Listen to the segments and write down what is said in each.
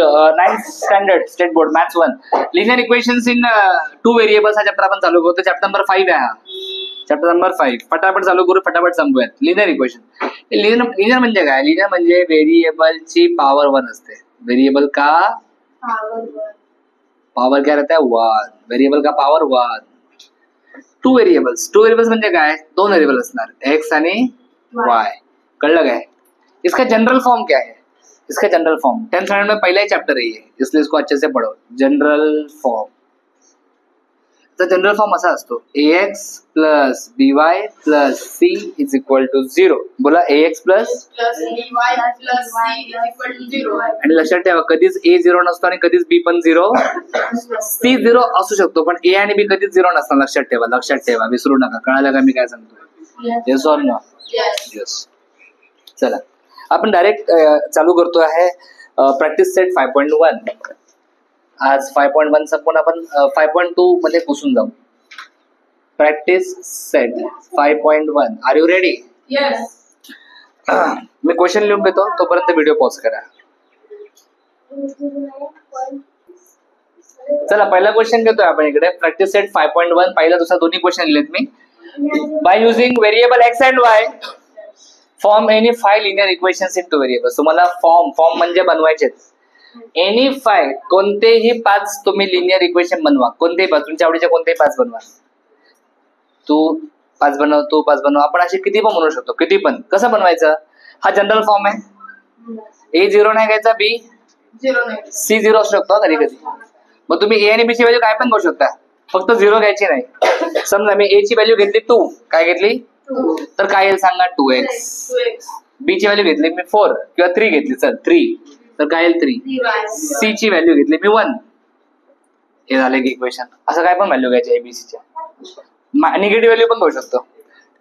तर 9th standard state board maths 1 linear equations in 2 variables हा chapter आपण चालू करतो. चॅप्टर नंबर 5 आहे हा. चॅप्टर नंबर 5 फटाफट चालू करू, फटाफट संपूयात. Linear equation. लिनियर म्हणजे काय? लिनियर म्हणजे व्हेरिएबलची पॉवर 1 असते. व्हेरिएबल का पावर क्या रहता है 1. व्हेरिएबल का पावर 1. टू व्हेरिएबल्स म्हणजे काय? 2 व्हेरिएबल असणार एक्स आणि वाय. कळलं काय? इसका जनरल फॉर्म क्या है? इसका जनरल फॉर्म 10th स्टैंडर्ड में पहला ही चैप्टर है ये, इसलिए इसको अच्छे से पढ़ो. General form. तर जनरल फॉर्म असा असतो ax plus by plus c is equal to 0. बोला ax plus by plus c is equal to 0. आणि लक्षात ठेवा कधीच a 0 नसतो आणि कधीच b पण 0 c 0 असू शकतो, पण a आणि b कधीच 0 नसतात. लक्षात ठेवा विसरू नका. कळालं का मी काय सांगतोय? Yes or no? यस. चला आपण डायरेक्ट चालू करतो आहे प्रॅक्टिस सेट 5.1. आज 5.1 संपून आपण 5.2 मध्ये घुसून जाऊ. Practice set 5.1. Are you ready? Yes. मी क्वेश्चन लिहून घेतो, तोपर्यंत व्हिडिओ पॉज करा. चला पहिला क्वेश्चन घेतोय आपण इकडे. प्रॅक्टिस सेट 5.1 पहिला दुसरा दोन्ही क्वेश्चन लिहिलेत मी. By using variable x and y form any 5 linear equations in 2 variables. तुम्हाला फॉर्म म्हणजे बनवायचे. एनी 5 कोणतेही 5 तुम्ही लिनियर इक्वेशन बनवा. कोणतेही 5 तुमच्या आवडीचे कोणतेही 5 बनवा. तू 5 बनव, तू 5 बनव. आपण असे किती पण बनवू शकतो, किती पण. कसं बनवायचं? हा जनरल फॉर्म आहे. a 0 नाही घ्यायचा, b 0 नाही, c 0 असू शकतो कधी कधी. मग तुम्ही a आणि b ची व्हॅल्यू काय पण घेऊ शकता, फक्त 0 घ्यायची नाही. समजा मी a ची व्हॅल्यू घेतली 2, काय घेतली? तर काय येईल सांगा? 2x. b ची व्हॅल्यू घेतली मी 4 किंवा 3 घेतली, चल 3, तर काय येईल? 3. c ची व्हॅल्यू घेतली मी 1. हे झाले की इक्वेशन. असं काय पण व्हॅल्यू घ्यायची एबीसीच्या. निगेटिव्ह व्हॅल्यू पण घेऊ शकतो.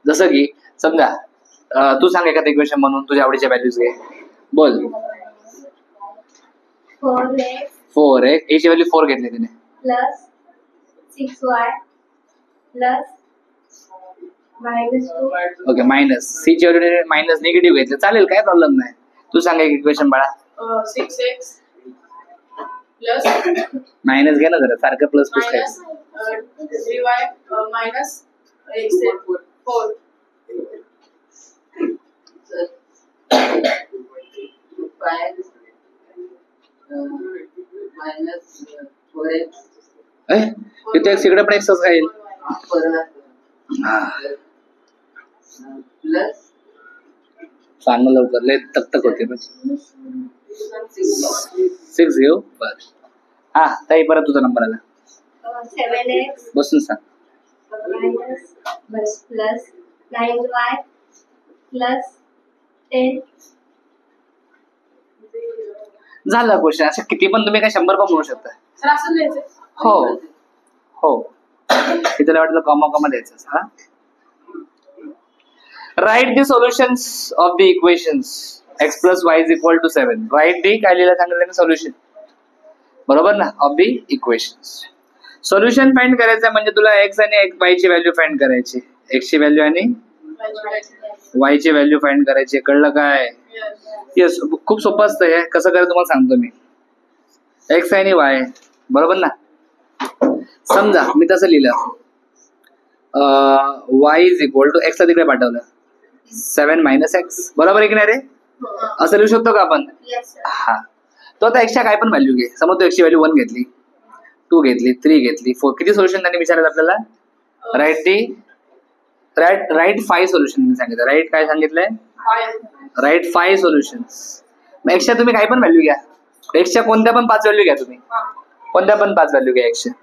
जसं की समजा तू सांग एखादं इक्वेशन म्हणून तुझ्या आवडीच्या व्हॅल्यूज घे. बोल. 4x a ची व्हॅल्यू 4 घेतली तिने. Plus 6y plus -2. Okay minus. C ची व्हॅल्यू मायनस निगेटिव्ह घेतली, चालेल, काय प्रॉब्लेम नाही. तू सांग एक इक्वेशन बाळा. 6x प्लस मायनस घे ना जरा, सारखं प्लस प्लस काय. Minus 3y minus x 4. Minus 4x तिथे इकडे पण एक्सच खाईल. प्लस सांग लवकर, लय तक होते. 6 घेऊ. बर हा ताई, परत तुझा नंबर आला. 7x बसून सांग. Plus 9y plus 10. झालं क्वेश्चन. असं किती पण तुम्ही काय 100 पण म्हणू शकता. सर असं लिहायचं. हो हो, इथे वाटलं कॉमा द्यायचं. हा, right the solutions of the equations x plus y is equal to 7. Right the काय लिहिलं सांगितलं सोल्युशन, बरोबर ना, of the equations. Solution find करायचं म्हणजे तुला x आणि y ची व्हॅल्यू फाइंड करायची. x ची व्हॅल्यू आणि y ची व्हॅल्यू फाइंड करायची. कळलं काय? येस. खूप सोपं असतं हे. कसं करायचं तुम्हाला सांगतो मी. x आणि y, बरोबर ना. समजा मी तसं लिहिलं y is equal to x ला तिकडे पाठवलं 7 मायनस x, बरोबर आहे की नाही रे? असं लिहू शकतो का आपण? हा. तो आता x च्या काय पण व्हॅल्यू घे. समज तू x ची व्हॅल्यू 1 घेतली, 2 घेतली, 3 घेतली, 4. किती सोल्युशन त्यांनी विचारलं आपल्याला? राईट 5 सोल्युशन सांगितलं. राईट काय सांगितलंय? Right 5 solutions. मग x च्या तुम्ही काय पण व्हॅल्यू घ्या. x च्या कोणत्या पण 5 व्हॅल्यू घ्या तुम्ही. कोणत्या पण 5 व्हॅल्यू घ्या x च्या.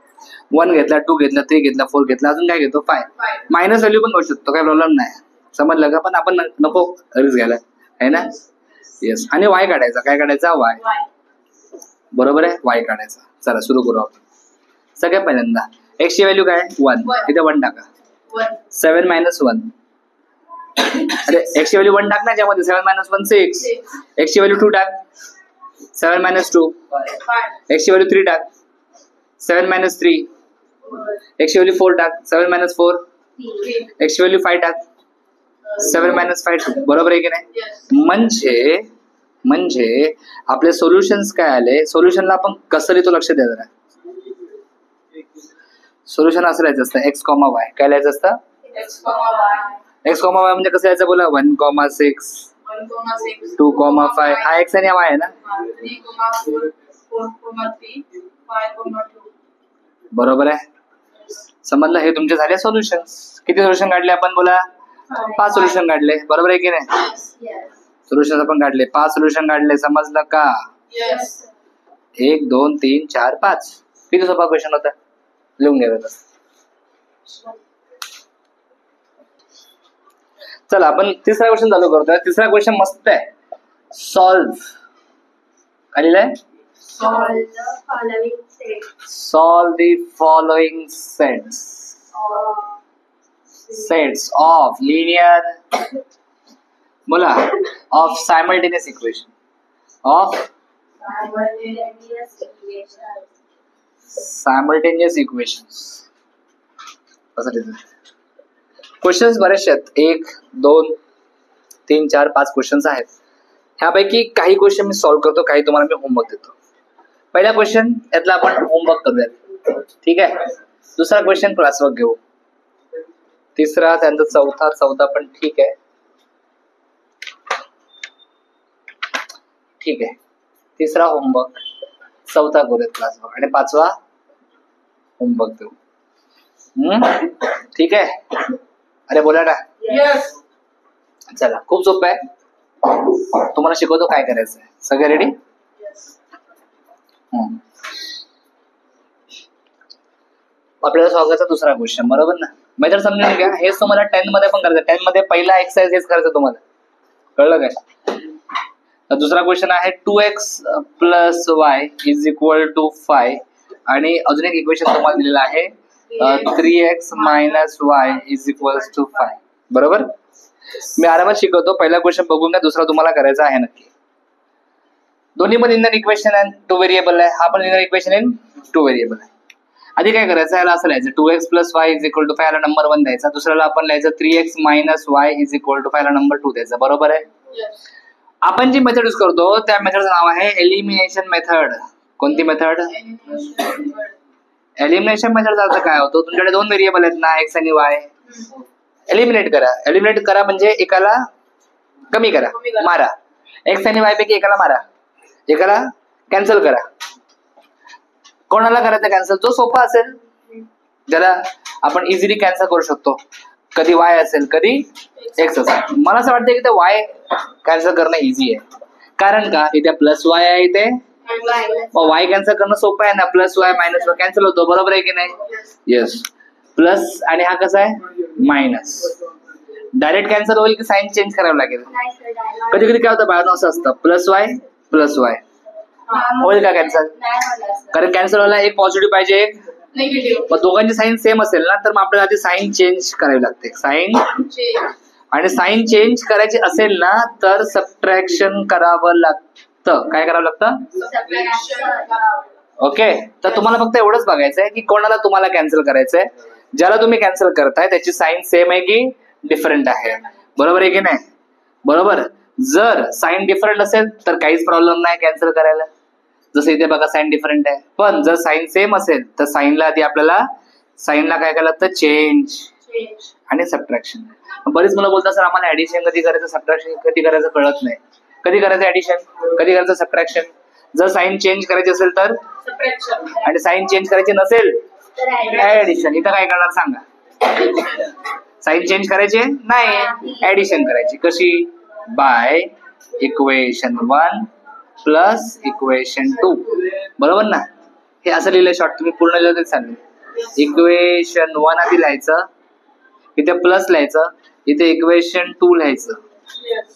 1 घेतला, 2 घेतला, 3 घेतला, 4 घेतला, अजून काय घेतो? 5. मायनस व्हॅल्यू पण घेऊ शकतो, काय प्रॉब्लेम नाही. समजलं का? पण आपण नको रिस्क घ्यायला, आहे ना. येस. आणि y काढायचा. काय काढायचा? y. बरोबर आहे, y काढायचा. चला सुरू करू आपण. सगळ्यात पहिल्यांदा x ची व्हॅल्यू काय? 1. इथे 1 टाका. 7 मायनस 1. अरे x ची व्हॅल्यू 1 टाक ना, ज्यामध्ये 7 मायनस 1 6. x ची व्हॅल्यू 2 टाक. 7 मायनस 2. x ची व्हॅल्यू 3 टाक. 7 मायनस 3. x ची व्हॅल्यू 4 टाक. 7 मायनस 4. x ची व्हॅल्यू 5 टाक. 7 मायनस 5 2. बरोबर आहे की नाही? म्हणजे आपले सोल्युशन्स काय आले, सोल्युशनला आपण कसं लिहितो लक्ष द्या जरा. सोल्युशन असं लिहायचं असतं x, y. काय लिहायचं असतं? x, y. x, y म्हणजे कसं लिहायचं बोला? 1, 6, 1, 6, 2, 5. हा x आणि y आहे ना. 3, 4, 4, 3, 5, 2. बरोबर आहे. समजलं? हे तुमचे झाले सोल्युशन्स. किती सोल्युशन काढले आपण बोला? 5 सोल्युशन काढले. बरोबर आहे की नाही? सोल्युशन आपण काढले 5 सोल्युशन काढले. समजलं का? Yes. 1, 2, 3, 4, 5. किती सोपा क्वेश्चन होता? लिहून घ्यायचा. चला आपण तिसरा क्वेश्चन चालू करतोय. तिसरा क्वेश्चन मस्त आहे. सॉल्व. काय लिहिलंय? Solve the following set. Solve the following sets of linear बोला of simultaneous equation of simultaneous equations. असं लिहिलं. क्वेश्चन्स बरेचसे आहेत. 1, 2, 3, 4, 5 क्वेश्चन्स आहेत. ह्यापैकी काही क्वेश्चन मी सॉल्व्ह करतो, काही तुम्हाला मी होमवर्क देतो. पहिला क्वेश्चन यातला आपण होमवर्क करूयात. ठीक आहे. दुसरा क्वेश्चन क्लासवर्क घेऊ. तिसरा, त्यानंतर चौथा पण ठीक आहे. ठीक आहे. तिसरा होमवर्क, चौथा करूयात क्लासवर्क आणि 5वा होमवर्क देऊ. ठीक आहे. अरे बोला ना. Yes. चला खूप सोपं आहे. तुम्हाला शिकवतो काय करायचं आहे. सगळे रेडी? Yes. आपल्याला स्वागताचा दुसरा क्वेश्चन. बरोबर ना? मेथड समजून घ्या. हेच तुम्हाला 10 मध्ये पण करायचं. 10 मध्ये पहिला एक्सरसाइज हेच करायचं तुम्हाला. कळलं काय? तर दुसरा क्वेश्चन आहे 2x + y = 5 आणि अजून एक इक्वेशन तुम्हाला दिलेलं आहे 3x - y = 5. बरोबर? मी आरामात शिकवतो. पहिला क्वेश्चन बघून घ्या. दुसरा तुम्हाला करायचा आहे नक्की. दोन्ही पण लिनियर इक्वेशन आहे. 2 व्हेरिएबल आहे. हा पण लिनियर इक्वेशन आहे. 2 व्हेरिएबल आहे. आधी काय करायचं? याला असं लिहायचं 2x + y = 5 याला नंबर 1 द्यायचा. दुसऱ्याला आपण लिहायचं 3x - y = 5 याला नंबर 2 द्यायचा. बरोबर आहे? Yes. आपण जी मेथड यूज करतो त्या मेथडचं नाव आहे एलिमिनेशन मेथड. कोणती मेथड? एलिमिनेशन मेथडचा अर्थ काय होतो? तुमच्याकडे 2 व्हेरिएबल आहेत ना, x आणि y. एलिमिनेट करा. एलिमिनेट करा म्हणजे एकाला कमी करा, मारा. x आणि y पैकी एकाला मारा, एकाला कॅन्सल करा. कोणाला करायचं कॅन्सल? जो सोपा असेल, ज्याला आपण इझिली कॅन्सल करू शकतो. कधी y असेल, कधी x असेल. मला असं वाटतं की ते y कॅन्सल करणं इझी आहे. कारण का? इथे +y आहे, इथे y कॅन्सल करणं सोपं आहे ना. +y - y कॅन्सल होतो. बरोबर आहे की नाही? येस. प्लस आणि हा कसा आहे? मायनस. डायरेक्ट कॅन्सल होईल की साइन चेंज करावं लागेल? कधी कधी काय होतं बाळांनो, असं असतं +y होईल का कॅन्सल? कारण कॅन्सल व्हायला एक पॉझिटिव्ह पाहिजे, एक Negative. मग दोघांची साईन सेम असेल ना, तर मग आपल्याला आधी साईन चेंज करावी लागते. Sign Change. आणि साईन चेंज करायची असेल ना तर सबट्रॅक्शन करावं लागतं. काय करावं लागतं? Subtraction करावं. ओके. तर तुम्हाला फक्त एवढंच बघायचं आहे की कोणाला तुम्हाला कॅन्सल करायचंय. ज्याला तुम्ही कॅन्सल करताय त्याची साईन सेम आहे की डिफरंट आहे. बरोबर आहे की नाही? बरोबर. जर साईन डिफरंट असेल तर काहीच प्रॉब्लेम नाही कॅन्सल करायला. जसं इथे बघा साईन डिफरंट आहे. पण जर साईन सेम असेल तर साईनला आधी आपल्याला साईनला काय करायला लागतं? Change Change. आणि सबट्रॅक्शन. बरीच मुलं बोलतात सर आम्हाला ऍडिशन कधी करायचं, सबट्रॅक्शन कधी करायचं कळत नाही. कधी करायचं ऍडिशन, कधी करायचं सबट्रॅक्शन. जर साईन चेंज करायची असेल तर, Subtraction. आणि साईन चेंज करायची नसेल ऍडिशन. इथं काय करणार सांगा? साईन चेंज करायचे नाही, ऍडिशन करायची. कशी? By equation 1 + equation 2. बरोबर ना? हे असं लिहिलं शॉर्ट. तुम्ही पूर्ण लिहिलं तरी चालेल. इक्वेशन 1 आधी लिहायचं, इथे प्लस लिहायचं, इथे इक्वेशन 2 लिहायचं. Yes.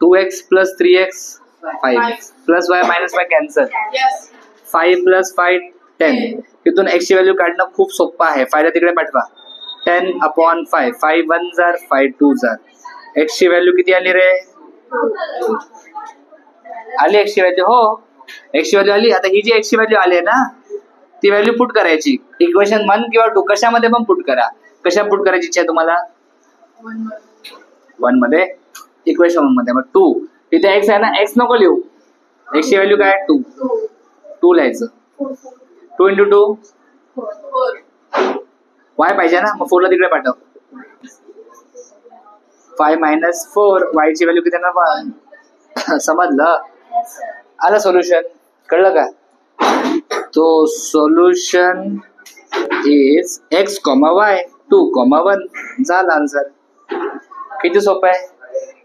2x + 3x 5 + y - y cancel. Yes. 5 + 5 10. इथून x ची व्हॅल्यू काढणं खूप सोपं आहे. 5 तिकडे पाठवा. 10/5. 5 1 जार, 5 2 जार. x ची व्हॅल्यू किती आली रे? आली x ची व्हॅल्यू? हो, x ची व्हॅल्यू आली. आता ही जी x ची व्हॅल्यू आली आहे ना, ती व्हॅल्यू पुट करायची. इक्वेशन 1 किंवा 2 कशामध्ये पण पुट करा. कशा पुट करायची इच्छा आहे तुम्हाला? 1 मध्ये, इक्वेशन 1 मध्ये. मग 2 इथे एक्स आहे ना, एक्स नको लिहू, एक्स ची व्हॅल्यू काय 2, 2 लिहायचं. 2 × 2 वाय पाहिजे ना, मग 4 ला तिकडे पाठव. 5 - 4 वाय ची व्हॅल्यू किती येणार 1. समजलं? आलं सोल्युशन, कळलं का? तो सोल्युशन इज x, y 2, 1 झाला आन्सर. किती सोपं आहे,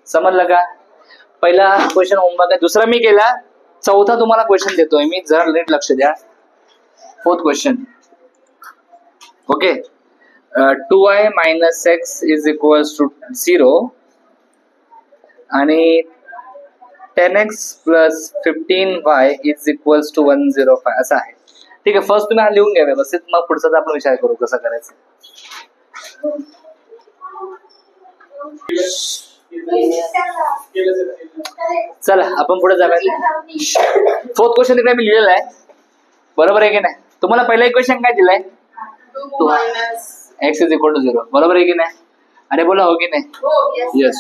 समजलं का? पहिला क्वेश्चन होमवर्क आहे, दुसरा मी केला, चौथा तुम्हाला क्वेश्चन देतोय मी, जरा नीट लक्ष द्या. 4th question. Okay. 2y - x is equals to 0 आणि 10x + 15y is equals to 105 असं आहे. ठीक आहे, फर्स्ट तुम्ही हा लिहून घ्या व्यवस्थित, मग पुढचा आपण विचार करू कसं करायचं. चला आपण पुढे जाऊया. 4th क्वेश्चन तिकडे मी लिहिलेला आहे, बरोबर आहे की नाही? तुम्हाला पहिला इक्वेशन काय दिलाय, 2 - x इज इक्वल टू 0, बरोबर आहे की नाही? अरे बोला हो की नाही? येस.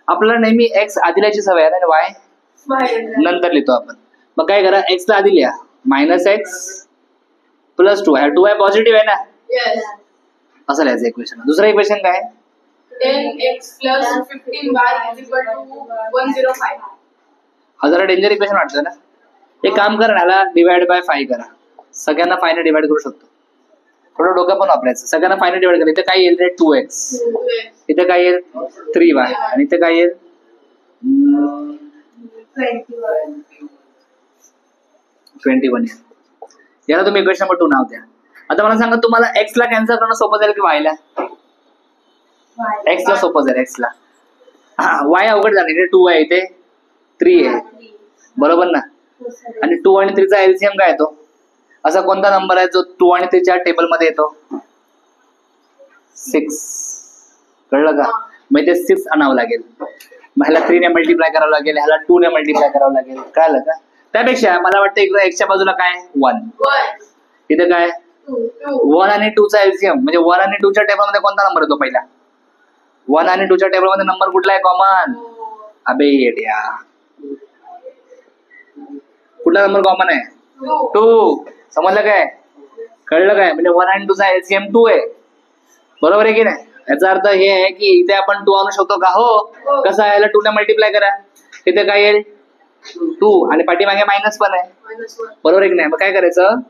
आपल्याला नेहमी x आधी लिहायची सवय आहे आणि y नंतर लिहितो आपण. मग काय करा, x ला आधी लिहा, -x + 2y. 2y पॉझिटिव्ह आहे ना, असं लिहायचं इक्वेशन. दुसरं इक्वेशन काय, 10x + 15y = 105. हा जरा डेंजर इक्वेशन वाटतं ना. एक काम करा, ह्याला डिवाइड बाय 5 करा. सगळ्यांना 5 ने डिवाइड करू शकतो, थोडं डोकं पण वापरायचं. सगळ्यांना 5 ने डिवाइड करा. इथे काय येईल रे, 2x. इथे काय येईल 3y आणि इथे काय येईल 21 येईल. याला तुम्ही इक्वेशन नंबर 2 नाव द्या. आता मला सांगा, तुम्हाला x ला कॅन्सल करणं सोपं जाईल की y ला? x ला सोपं जाईल, x ला. y अवघड झाली रे, 2 आहे इथे 3 आहे, बरोबर ना? आणि 2 आणि 3 चा एलसीएम काय येतो? असा कोणता नंबर आहे जो 2 आणि 3 च्या टेबल मध्ये येतो? 6. कळलं का? मग ते 6 आणावं लागेल, मग ह्याला 3 ने मल्टिप्लाय करावं लागेल, ह्याला 2 ने मल्टिप्लाय करावं लागेल. कळलं का? त्यापेक्षा मला वाटतं इकडे x च्या बाजूला काय 1, इथे काय 1 आणि 2 चा एलसीएम, म्हणजे 1 आणि 2 च्या टेबल मध्ये कोणता नंबर येतो पहिला? 1 आणि 2 च्या टेबल मध्ये नंबर कुठला आहे कॉमन? अबे येड्या, कुठला नंबर कॉमन आहे? 2. समजलं काय? कळलं काय? म्हणजे 1 आणि 2 चा एलसीएम 2 आहे, बरोबर आहे की नाही? याचा अर्थ हे आहे की इथे आपण 2 आणू शकतो का? हो. कसं आहे, याला 2 ने मल्टिप्लाय करा, इथे काय येईल 2 आणि पाठीमागे मायनस पण आहे, बरोबर आहे की नाही? मग काय करायचं,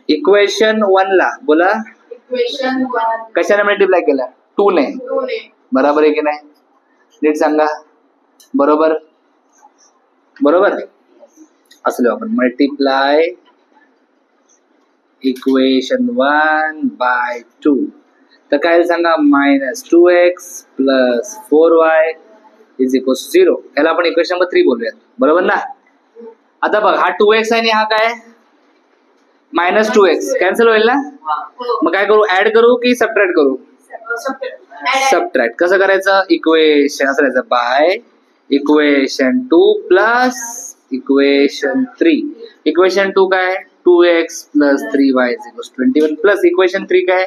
इक्वेशन 1 ला बोला इक्वेशन 1 कशाने मल्टिप्लाय केलं? 2 ने, बरोबर आहे की नाही? नीट सांगा, बरोबर बरोबर असलो आपण. मल्टिप्लाय इक्वेशन 1 बाय 2, तर काय सांगा, -2x + 4y इज इक्वल 0. याला आपण इक्वेशन नंबर 3 बोलूयात, बरोबर ना? आता बघ, हा 2x आहे आणि हा काय -2x कॅन्सल होईल ना. मग काय करू, ऍड करू की सबट्रॅक्ट करू? सबट्रॅक्ट. कसं करायचं, इक्वेशन असं लिहायचं, by equation 2 plus equation 3. Equation 2 काय, 2x + 3y is equal 21 plus equation 3 काय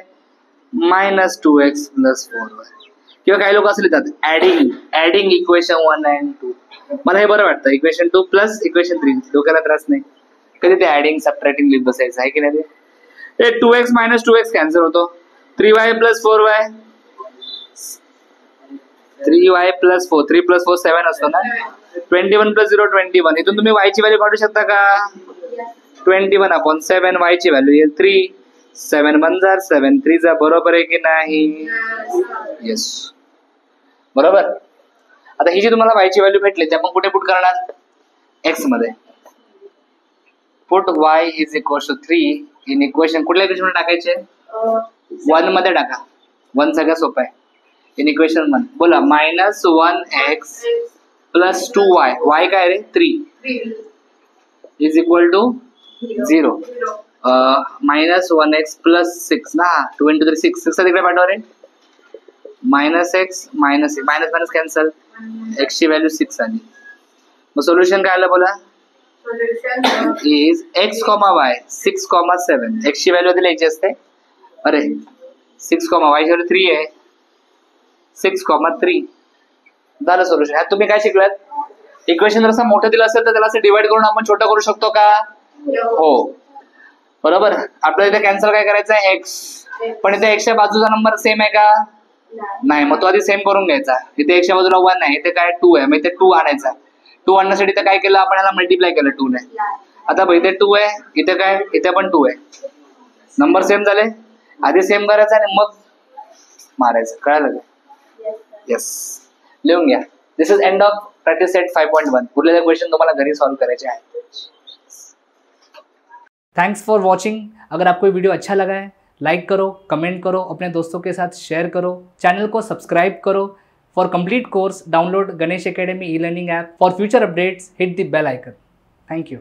-2x + 4y. किंवा काही लोक असं लिहितात ऍडिंग इक्वेशन 1 and 2. मला हे बरं वाटतं, इक्वेशन 2 प्लस इक्वेशन 3, डोक्याला त्रास नाही. कधी ते ऍडिंग सबट्रॅक्टिंग लिहित बसायचं आहे की नाही? ते 2x - 2x कॅन्सल होतो, 3y + 4y, 3y + 4, 3 + 4 7 असतो ना. 21 + 0 21. इथून तुम्ही y ची व्हॅल्यू काढू शकता का? 21/7. y ची व्हॅल्यू येईल 3. 7 1 जार 7 3 जा, बरोबर आहे की नाही? येस, बरोबर. आता ही जी तुम्हाला y ची व्हॅल्यू भेटली, ते आपण कुठे पुट करणार? x मध्ये. Put y is equal to 3 in equation, कुठल्या इक्वेशन टाकायचे? 1 मध्ये टाका, 1 सगळ्यात सोपं आहे. इन इक्वेशन 1 बोला, -1x + 2y, y काय रे 3 इज इक्वल टू 0. -1x + 6 ना, 2 × 3 6, 6 तिकडे पाठवा रे. -x मायनस कॅन्सल, x ची व्हॅल्यू 6 आली. मग सोल्युशन काय आलं बोला, इज x, y 6, 7. x ची व्हॅल्यू लिहायची असते, अरे 6, y ची व्हॅल्यू 3 आहे, 6, 3 झालं सोल्युशन. ह्यात तुम्ही काय शिकलात, इक्वेशन जर असं मोठं दिलं असेल तर त्याला असं डिवाइड करून आपण छोटं करू शकतो का, हो बरोबर. आपल्याला इथे कॅन्सल काय करायचं आहे, एक्स, पण इथे एक्सच्या बाजूचा नंबर सेम आहे का, नाही, मग तो आधी सेम करून घ्यायचा. इथे एक्सच्या बाजूला 1 आहे, इथे काय 2 आहे, मग इथे 2 आणायचा. 2 आणण्यासाठी इथे काय केलं आपण, याला मल्टिप्लाय केलं 2 ने. आता इथे 2 आहे, इथे काय, इथे पण 2 आहे, नंबर सेम झाले. आधी सेम करायचं आणि मग मारायचं, कळालं का, येस. लिहून घ्या. This is end of practice set 5.1. पुढले क्वेश्चन तुम्हाला घरी सॉल्व करायचे आहेत. Thanks for watching. अगर आपको वीडियो अच्छा लगा है, लाइक करो, कमेंट करो, अपने दोस्तों के साथ शेयर करो, चैनल को सब्सक्राइब करो. For complete course download Ganesh Academy E learning app. For future updates hit the bell icon. Thank you.